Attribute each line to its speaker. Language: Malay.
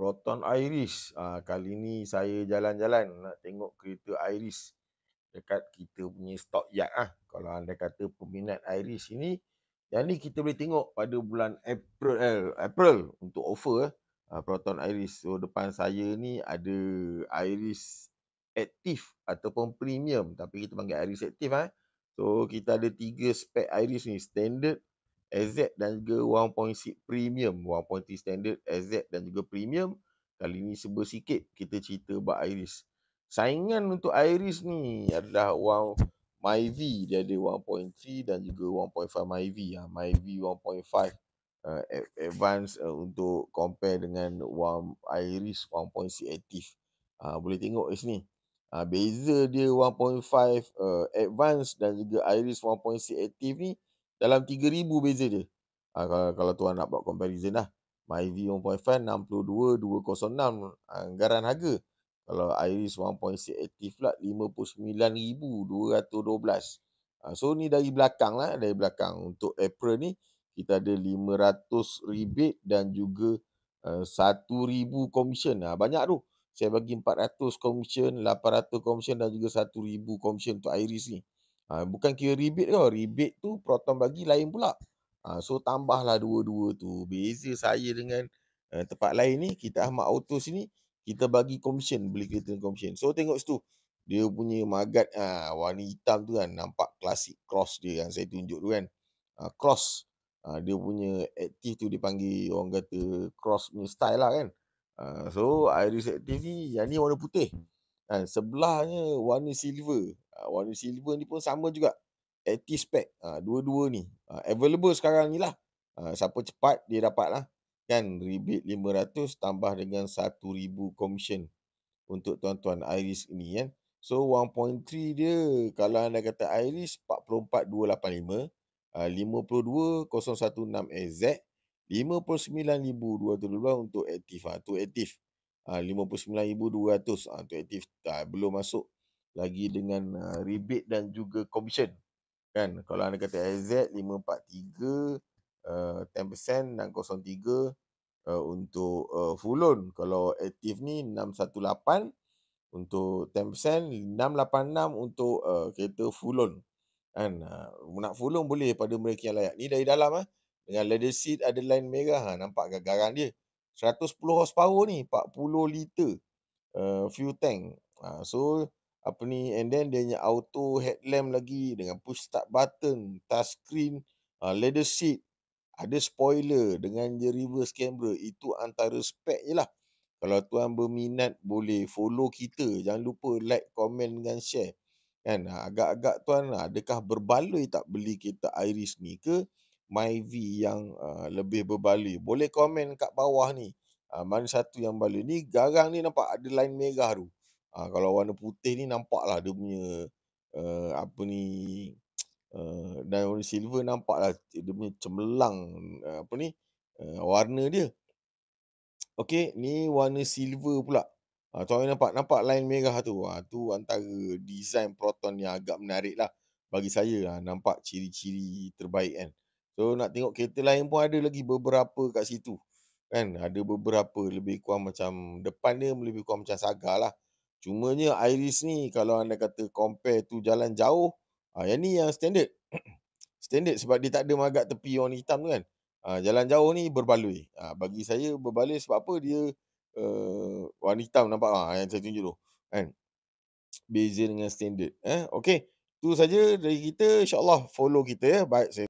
Speaker 1: Proton Iris. Kali ni saya jalan-jalan nak tengok kereta Iris dekat kita punya stock yard lah. Kalau anda kata peminat Iris ini, yang ni kita boleh tengok pada bulan April untuk offer Proton Iris. So depan saya ni ada Iris Active ataupun Premium, tapi kita panggil Iris Active. So kita ada 3 spek Iris ni, Standard, SZ dan juga 1.6 Premium. 1.3 Standard, SZ dan juga Premium. Kali ni serba sikit kita cerita about Iris. Saingan untuk Iris ni adalah Myvi, dia ada 1.3 dan juga 1.5 Myvi. Myvi 1.5 advance untuk compare dengan Iris 1.6 Active. Boleh tengok di sini. Beza dia 1.5 advance dan juga Iris 1.6 Active ni dalam 3,000 beza dia. Kalau tuan nak buat comparison lah. Myvi 1.5 62,206 anggaran harga. Kalau Iris 1.6 Active pula 59,212. So ni dari belakang lah, dari belakang. Untuk April ni kita ada 500 rebate dan juga 1,000 commission. Banyak tu. Saya bagi 400 commission, 800 commission dan juga 1,000 commission untuk Iris ni. Bukan kira rebate tau. Rebate tu Proton bagi lain pula. So tambahlah dua-dua tu. Beza saya dengan tempat lain ni, kita Ahmad Auto sini, kita bagi commission, beli kereta commission. So tengok situ. Dia punya magat warna hitam tu kan. Nampak klasik cross dia yang saya tunjuk tu kan. Cross. Dia punya Active tu dipanggil, orang kata cross punya style lah kan. So Iris Active ni, yang ni warna putih. Sebelahnya warna silver. Warna silver ni pun sama juga. Active spec. Dua-dua ni. Available sekarang ni lah. Siapa cepat dia dapat lah. Kan rebate 500 tambah dengan 1,000 commission untuk tuan-tuan Iris ni kan. So 1.3 dia, kalau anda kata Iris 44,285, 52,016 SZ, 59,212 untuk Active. Tu Active. 59,200 untuk Active. Belum masuk lagi dengan rebate dan juga commission. Kan, kalau anda kata SZ 543, 10% 603 untuk full loan. Kalau Active ni 618 untuk 10%, 686 untuk kereta full loan. Kan, nak full loan boleh pada mereka yang layak. Ni dari dalam dengan leather seat, ada line merah. Nampak gagaran dia. 110 horsepower ni, 40 liter fuel tank. So apa ni, and then dia punya auto headlamp lagi dengan push start button, touch screen, leather seat, ada spoiler dengan je reverse camera. Itu antara spek je lah. Kalau tuan berminat boleh follow kita. Jangan lupa like, komen dengan share. Kan, agak-agak tuan adakah berbaloi tak beli kereta Iris ni ke Myvi yang lebih berbaloi? Boleh komen kat bawah ni. Mana satu yang baloi? Ni garang ni nampak ada line merah tu. Kalau warna putih ni nampaklah dia punya apa ni, dan warna silver nampaklah dia punya cemerlang apa ni, warna dia. Okey, ni warna silver pula. Tuan nampak line merah tu. Tu antara design Proton yang agak menarik lah bagi saya. Nampak ciri-ciri terbaik kan. So nak tengok kereta lain pun ada lagi beberapa kat situ. Kan, ada beberapa lebih kurang macam depan dia lebih kurang macam Saga lah. Cumanya Iris ni kalau anda kata compare tu jalan jauh, yang ni yang standard. Standard sebab dia tak ada magat tepi warna hitam tu kan. Jalan jauh ni berbaloi. Bagi saya berbaloi sebab apa? Dia warna hitam nampak yang saya tunjuk tu. Kan? Beza dengan standard. Okey. Tu saja dari kita. InsyaAllah follow kita ya. Baik, saya